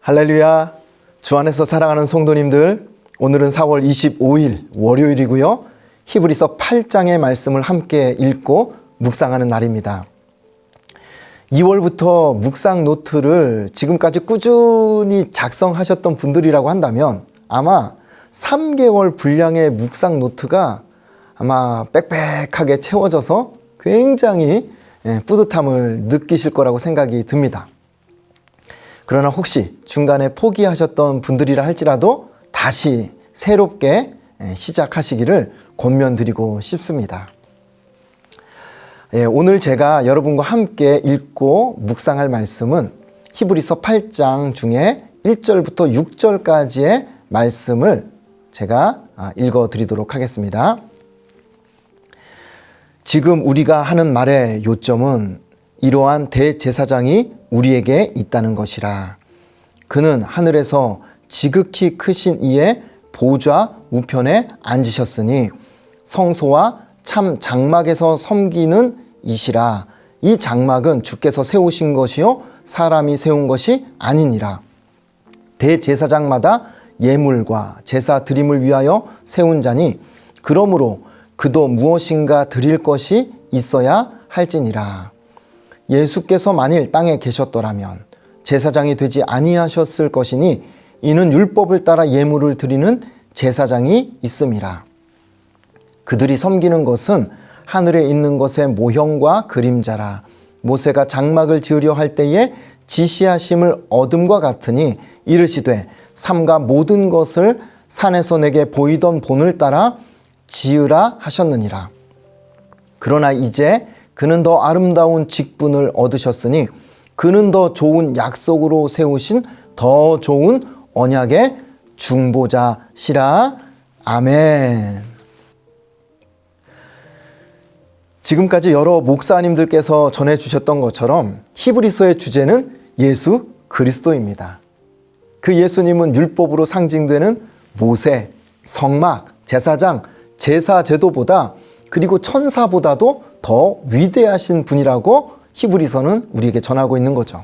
할렐루야. 주 안에서 사랑하는 성도님들, 오늘은 4월 25일 월요일이고요. 히브리서 8장의 말씀을 함께 읽고 묵상하는 날입니다. 2월부터 묵상 노트를 지금까지 꾸준히 작성하셨던 분들이라고 한다면 아마 3개월 분량의 묵상 노트가 아마 빽빽하게 채워져서 굉장히 뿌듯함을 느끼실 거라고 생각이 듭니다. 그러나 혹시 중간에 포기하셨던 분들이라 할지라도 다시 새롭게 시작하시기를 권면드리고 싶습니다. 오늘 제가 여러분과 함께 읽고 묵상할 말씀은 히브리서 8장 중에 1절부터 6절까지의 말씀을 제가 읽어드리도록 하겠습니다. 지금 우리가 하는 말의 요점은 이러한 대제사장이 우리에게 있다는 것이라. 그는 하늘에서 지극히 크신 이의 보좌 우편에 앉으셨으니 성소와 참 장막에서 섬기는 이시라. 이 장막은 주께서 세우신 것이요 사람이 세운 것이 아니니라. 대제사장마다 예물과 제사 드림을 위하여 세운 자니 그러므로 그도 무엇인가 드릴 것이 있어야 할지니라. 예수께서 만일 땅에 계셨더라면 제사장이 되지 아니하셨을 것이니 이는 율법을 따라 예물을 드리는 제사장이 있음이라. 그들이 섬기는 것은 하늘에 있는 것의 모형과 그림자라. 모세가 장막을 지으려 할 때에 지시하심을 얻음과 같으니 이르시되 삼가 모든 것을 산에서 내게 보이던 본을 따라 지으라 하셨느니라. 그러나 이제 그는 더 아름다운 직분을 얻으셨으니 그는 더 좋은 약속으로 세우신 더 좋은 언약의 중보자시라. 아멘. 지금까지 여러 목사님들께서 전해주셨던 것처럼 히브리서의 주제는 예수 그리스도입니다. 그 예수님은 율법으로 상징되는 모세, 성막, 제사장, 제사 제도보다 그리고 천사보다도 더 위대하신 분이라고 히브리서는 우리에게 전하고 있는 거죠.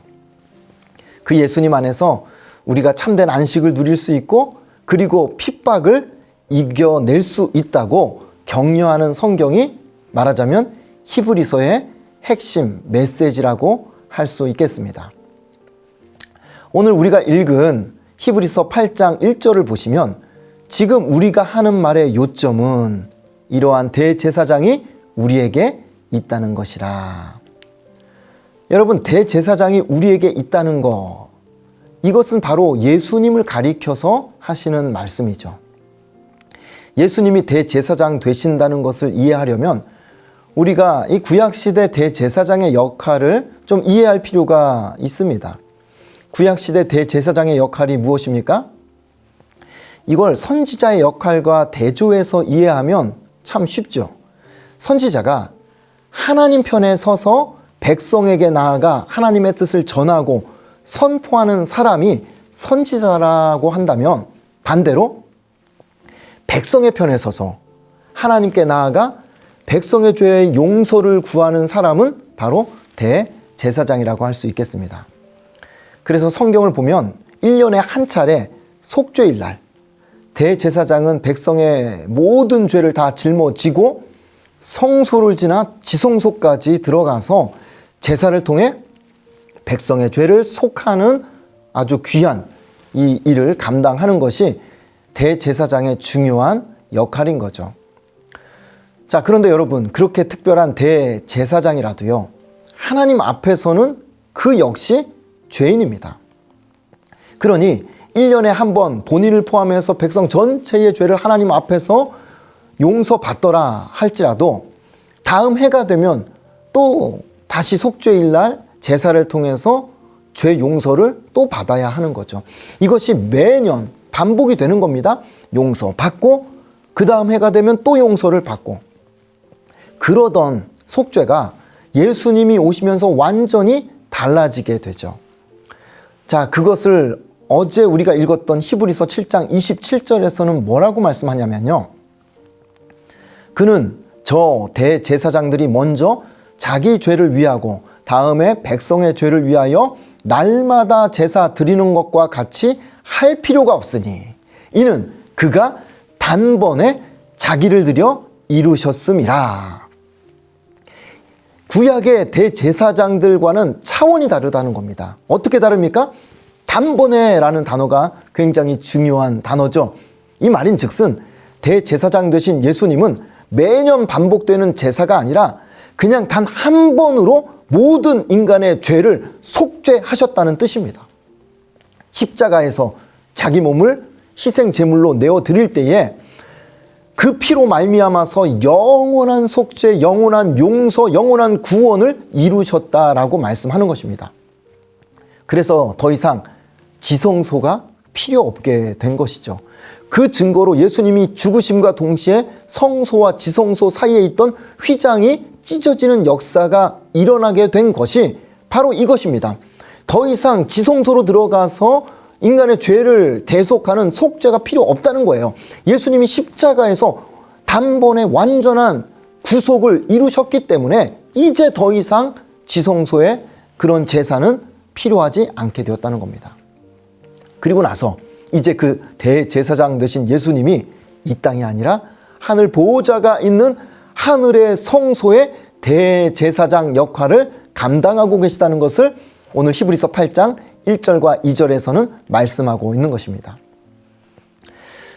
그 예수님 안에서 우리가 참된 안식을 누릴 수 있고 그리고 핍박을 이겨낼 수 있다고 격려하는 성경이 말하자면 히브리서의 핵심 메시지라고 할 수 있겠습니다. 오늘 우리가 읽은 히브리서 8장 1절을 보시면 지금 우리가 하는 말의 요점은 이러한 대제사장이 우리에게 있다는 것이라. 여러분, 대제사장이 우리에게 있다는 것, 이것은 바로 예수님을 가리켜서 하시는 말씀이죠. 예수님이 대제사장 되신다는 것을 이해하려면 우리가 이 구약시대 대제사장의 역할을 좀 이해할 필요가 있습니다. 구약시대 대제사장의 역할이 무엇입니까? 이걸 선지자의 역할과 대조해서 이해하면 참 쉽죠. 선지자가 하나님 편에 서서 백성에게 나아가 하나님의 뜻을 전하고 선포하는 사람이 선지자라고 한다면 반대로 백성의 편에 서서 하나님께 나아가 백성의 죄의 용서를 구하는 사람은 바로 대제사장이라고 할 수 있겠습니다. 그래서 성경을 보면 1년에 한 차례 속죄일 날 대제사장은 백성의 모든 죄를 다 짊어지고 성소를 지나 지성소까지 들어가서 제사를 통해 백성의 죄를 속하는 아주 귀한 이 일을 감당하는 것이 대제사장의 중요한 역할인 거죠. 자, 그런데 여러분, 그렇게 특별한 대제사장이라도요, 하나님 앞에서는 그 역시 죄인입니다. 그러니 1년에 한 번 본인을 포함해서 백성 전체의 죄를 하나님 앞에서 용서받더라 할지라도 다음 해가 되면 또 다시 속죄일 날 제사를 통해서 죄 용서를 또 받아야 하는 거죠. 이것이 매년 반복이 되는 겁니다. 용서받고 그 다음 해가 되면 또 용서를 받고, 그러던 속죄가 예수님이 오시면서 완전히 달라지게 되죠. 자, 그것을 어제 우리가 읽었던 히브리서 7장 27절에서는 뭐라고 말씀하냐면요, 그는 저 대제사장들이 먼저 자기 죄를 위하고 다음에 백성의 죄를 위하여 날마다 제사 드리는 것과 같이 할 필요가 없으니 이는 그가 단번에 자기를 들여 이루셨음이라. 구약의 대제사장들과는 차원이 다르다는 겁니다. 어떻게 다릅니까? 단번에라는 단어가 굉장히 중요한 단어죠. 이 말인즉슨 대제사장 되신 예수님은 매년 반복되는 제사가 아니라 그냥 단 한 번으로 모든 인간의 죄를 속죄하셨다는 뜻입니다. 십자가에서 자기 몸을 희생 제물로 내어 드릴 때에 그 피로 말미암아서 영원한 속죄, 영원한 용서, 영원한 구원을 이루셨다라고 말씀하는 것입니다. 그래서 더 이상 지성소가 필요 없게 된 것이죠. 그 증거로 예수님이 죽으심과 동시에 성소와 지성소 사이에 있던 휘장이 찢어지는 역사가 일어나게 된 것이 바로 이것입니다. 더 이상 지성소로 들어가서 인간의 죄를 대속하는 속죄가 필요 없다는 거예요. 예수님이 십자가에서 단번에 완전한 구속을 이루셨기 때문에 이제 더 이상 지성소에 그런 제사는 필요하지 않게 되었다는 겁니다. 그리고 나서 이제 그 대제사장 되신 예수님이 이 땅이 아니라 하늘 보호자가 있는 하늘의 성소의 대제사장 역할을 감당하고 계시다는 것을 오늘 히브리서 8장 1절과 2절에서는 말씀하고 있는 것입니다.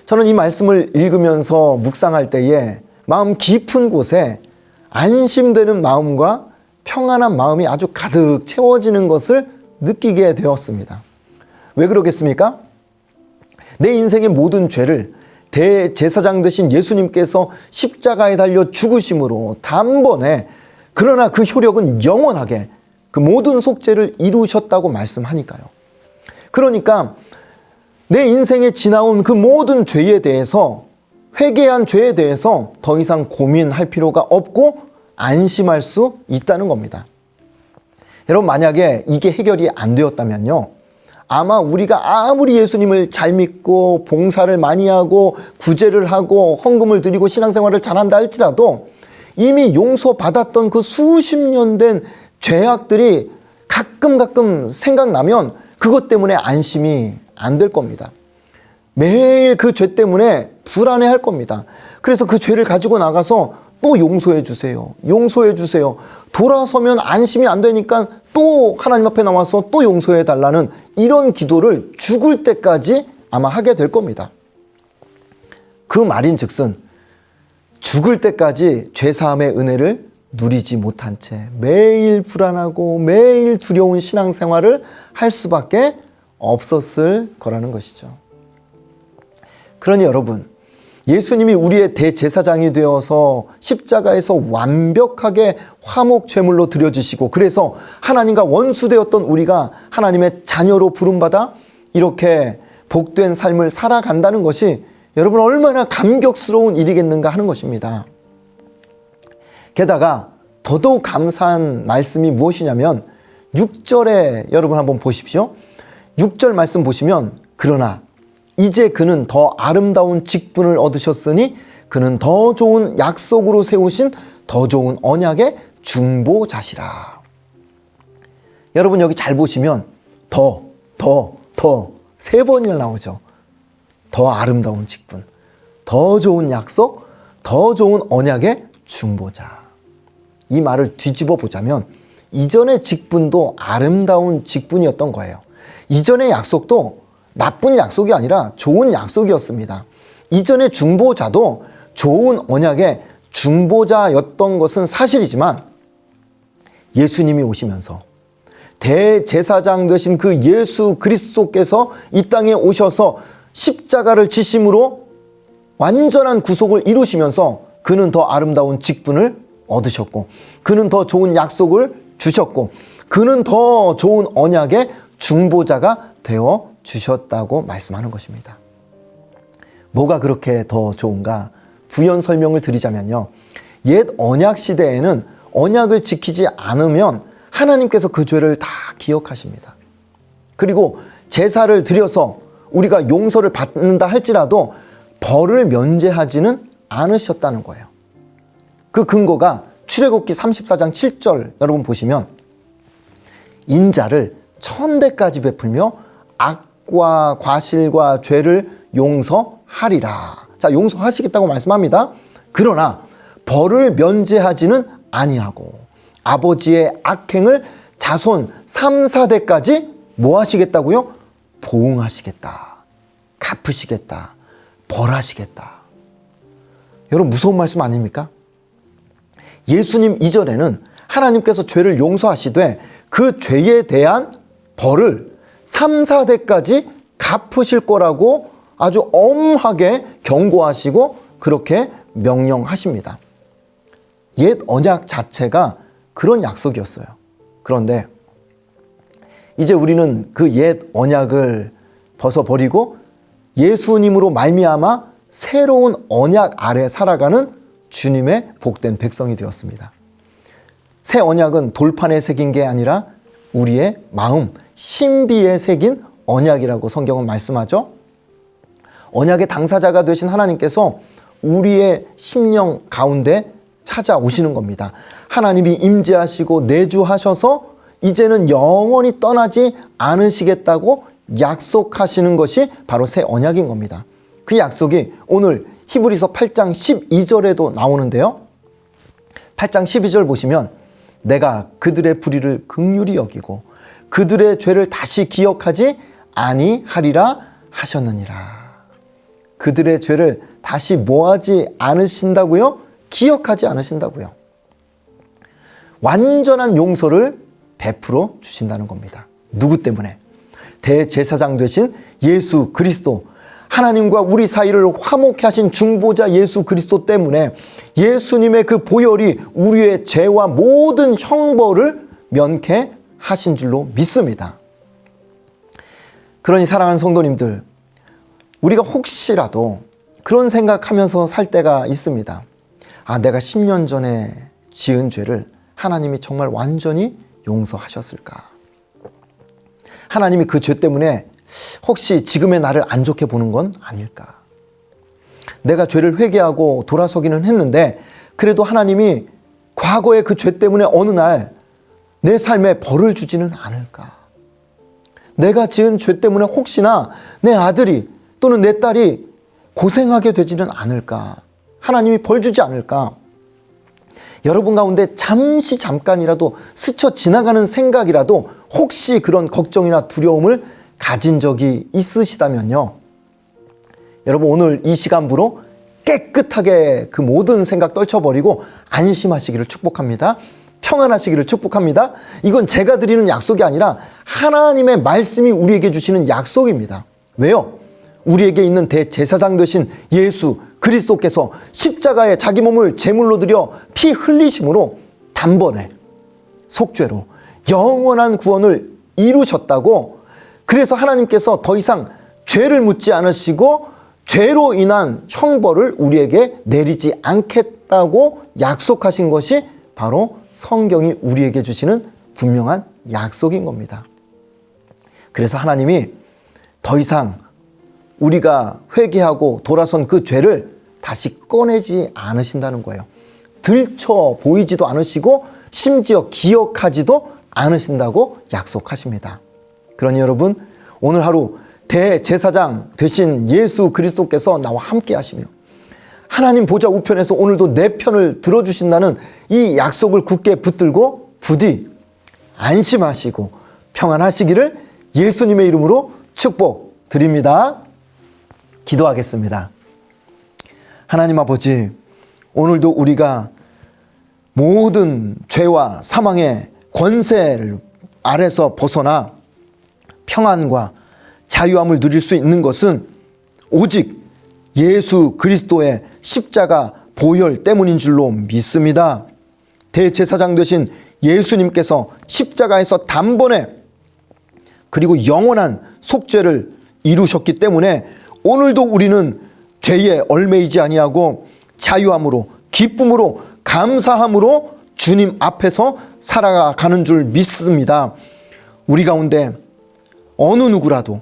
저는 이 말씀을 읽으면서 묵상할 때에 마음 깊은 곳에 안심되는 마음과 평안한 마음이 아주 가득 채워지는 것을 느끼게 되었습니다. 왜 그러겠습니까? 내 인생의 모든 죄를 대제사장 되신 예수님께서 십자가에 달려 죽으심으로 단번에, 그러나 그 효력은 영원하게 그 모든 속죄를 이루셨다고 말씀하니까요. 그러니까 내 인생에 지나온 그 모든 죄에 대해서, 회개한 죄에 대해서 더 이상 고민할 필요가 없고 안심할 수 있다는 겁니다. 여러분, 만약에 이게 해결이 안 되었다면요, 아마 우리가 아무리 예수님을 잘 믿고 봉사를 많이 하고 구제를 하고 헌금을 드리고 신앙생활을 잘한다 할지라도 이미 용서받았던 그 수십 년 된 죄악들이 가끔 생각나면 그것 때문에 안심이 안 될 겁니다. 매일 그 죄 때문에 불안해할 겁니다. 그래서 그 죄를 가지고 나가서 또 용서해 주세요. 용서해 주세요. 돌아서면 안심이 안 되니까 또 하나님 앞에 나와서 또 용서해 달라는 이런 기도를 죽을 때까지 아마 하게 될 겁니다. 그 말인즉슨 죽을 때까지 죄사함의 은혜를 누리지 못한 채 매일 불안하고 매일 두려운 신앙생활을 할 수밖에 없었을 거라는 것이죠. 그러니 여러분, 예수님이 우리의 대제사장이 되어서 십자가에서 완벽하게 화목제물로 드려지시고, 그래서 하나님과 원수되었던 우리가 하나님의 자녀로 부름받아 이렇게 복된 삶을 살아간다는 것이 여러분 얼마나 감격스러운 일이겠는가 하는 것입니다. 게다가 더더욱 감사한 말씀이 무엇이냐면 6절에 여러분 한번 보십시오. 6절 말씀 보시면, 그러나 이제 그는 더 아름다운 직분을 얻으셨으니 그는 더 좋은 약속으로 세우신 더 좋은 언약의 중보자시라. 여러분 여기 잘 보시면 더 세 번이나 나오죠. 더 아름다운 직분, 더 좋은 약속, 더 좋은 언약의 중보자. 이 말을 뒤집어 보자면 이전의 직분도 아름다운 직분이었던 거예요. 이전의 약속도 나쁜 약속이 아니라 좋은 약속이었습니다. 이전의 중보자도 좋은 언약의 중보자였던 것은 사실이지만 예수님이 오시면서 대제사장 되신 그 예수 그리스도께서 이 땅에 오셔서 십자가를 지심으로 완전한 구속을 이루시면서 그는 더 아름다운 직분을 얻으셨고, 그는 더 좋은 약속을 주셨고, 그는 더 좋은 언약의 중보자가 되어 주셨다고 말씀하는 것입니다. 뭐가 그렇게 더 좋은가? 부연 설명을 드리자면요, 옛 언약 시대에는 언약을 지키지 않으면 하나님께서 그 죄를 다 기억하십니다. 그리고 제사를 드려서 우리가 용서를 받는다 할지라도 벌을 면제하지는 않으셨다는 거예요. 그 근거가 출애굽기 34장 7절 여러분 보시면, 인자를 1000대까지 베풀며 악과 과실과 죄를 용서하리라. 자, 용서하시겠다고 말씀합니다. 그러나 벌을 면제하지는 아니하고 아버지의 악행을 자손 3, 4대까지 뭐 하시겠다고요? 보응하시겠다. 갚으시겠다. 벌하시겠다. 여러분, 무서운 말씀 아닙니까? 예수님 이전에는 하나님께서 죄를 용서하시되 그 죄에 대한 벌을 3, 4대까지 갚으실 거라고 아주 엄하게 경고하시고 그렇게 명령하십니다. 옛 언약 자체가 그런 약속이었어요. 그런데 이제 우리는 그 옛 언약을 벗어버리고 예수님으로 말미암아 새로운 언약 아래 살아가는 주님의 복된 백성이 되었습니다. 새 언약은 돌판에 새긴 게 아니라 우리의 마음, 신비에 새긴 언약이라고 성경은 말씀하죠. 언약의 당사자가 되신 하나님께서 우리의 심령 가운데 찾아오시는 겁니다. 하나님이 임재하시고 내주하셔서 이제는 영원히 떠나지 않으시겠다고 약속하시는 것이 바로 새 언약인 겁니다. 그 약속이 오늘 히브리서 8장 12절에도 나오는데요. 8장 12절 보시면 내가 그들의 불의를 긍휼히 여기고 그들의 죄를 다시 기억하지 아니하리라 하셨느니라. 그들의 죄를 다시 뭐하지 않으신다고요? 기억하지 않으신다고요. 완전한 용서를 베풀어 주신다는 겁니다. 누구 때문에? 대제사장 되신 예수 그리스도, 하나님과 우리 사이를 화목케 하신 중보자 예수 그리스도 때문에 예수님의 그 보혈이 우리의 죄와 모든 형벌을 면케 하신 줄로 믿습니다. 그러니 사랑하는 성도님들, 우리가 혹시라도 그런 생각하면서 살 때가 있습니다. 아, 내가 10년 전에 지은 죄를 하나님이 정말 완전히 용서하셨을까? 하나님이 그 죄 때문에 혹시 지금의 나를 안 좋게 보는 건 아닐까? 내가 죄를 회개하고 돌아서기는 했는데 그래도 하나님이 과거의 그 죄 때문에 어느 날 내 삶에 벌을 주지는 않을까? 내가 지은 죄 때문에 혹시나 내 아들이 또는 내 딸이 고생하게 되지는 않을까? 하나님이 벌 주지 않을까? 여러분 가운데 잠깐이라도 스쳐 지나가는 생각이라도 혹시 그런 걱정이나 두려움을 가진 적이 있으시다면요. 여러분, 오늘 이 시간부로 깨끗하게 그 모든 생각 떨쳐버리고 안심하시기를 축복합니다. 평안하시기를 축복합니다. 이건 제가 드리는 약속이 아니라 하나님의 말씀이 우리에게 주시는 약속입니다. 왜요? 우리에게 있는 대제사장 되신 예수 그리스도께서 십자가에 자기 몸을 제물로 드려 피 흘리심으로 단번에 속죄로 영원한 구원을 이루셨다고. 그래서 하나님께서 더 이상 죄를 묻지 않으시고 죄로 인한 형벌을 우리에게 내리지 않겠다고 약속하신 것이 바로 성경이 우리에게 주시는 분명한 약속인 겁니다. 그래서 하나님이 더 이상 우리가 회개하고 돌아선 그 죄를 다시 꺼내지 않으신다는 거예요. 들춰 보이지도 않으시고 심지어 기억하지도 않으신다고 약속하십니다. 그러니 여러분, 오늘 하루 대제사장 되신 예수 그리스도께서 나와 함께 하시며 하나님 보좌 우편에서 오늘도 내 편을 들어주신다는 이 약속을 굳게 붙들고 부디 안심하시고 평안하시기를 예수님의 이름으로 축복드립니다. 기도하겠습니다. 하나님 아버지, 오늘도 우리가 모든 죄와 사망의 권세를 아래서 벗어나 평안과 자유함을 누릴 수 있는 것은 오직 예수 그리스도의 십자가 보혈 때문인 줄로 믿습니다. 대제사장 되신 예수님께서 십자가에서 단번에 그리고 영원한 속죄를 이루셨기 때문에 오늘도 우리는 죄에 얽매이지 아니하고 자유함으로, 기쁨으로, 감사함으로 주님 앞에서 살아가는 줄 믿습니다. 우리 가운데 어느 누구라도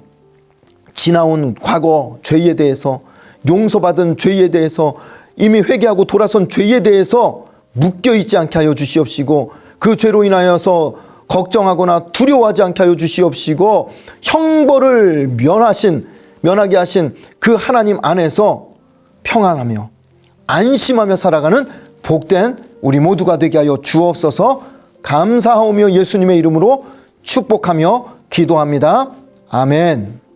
지나온 과거 죄에 대해서, 용서받은 죄에 대해서, 이미 회개하고 돌아선 죄에 대해서 묶여있지 않게 하여 주시옵시고 그 죄로 인하여서 걱정하거나 두려워하지 않게 하여 주시옵시고 형벌을 면하게 하신 그 하나님 안에서 평안하며 안심하며 살아가는 복된 우리 모두가 되게 하여 주옵소서. 감사하오며 예수님의 이름으로 축복하며 기도합니다. 아멘.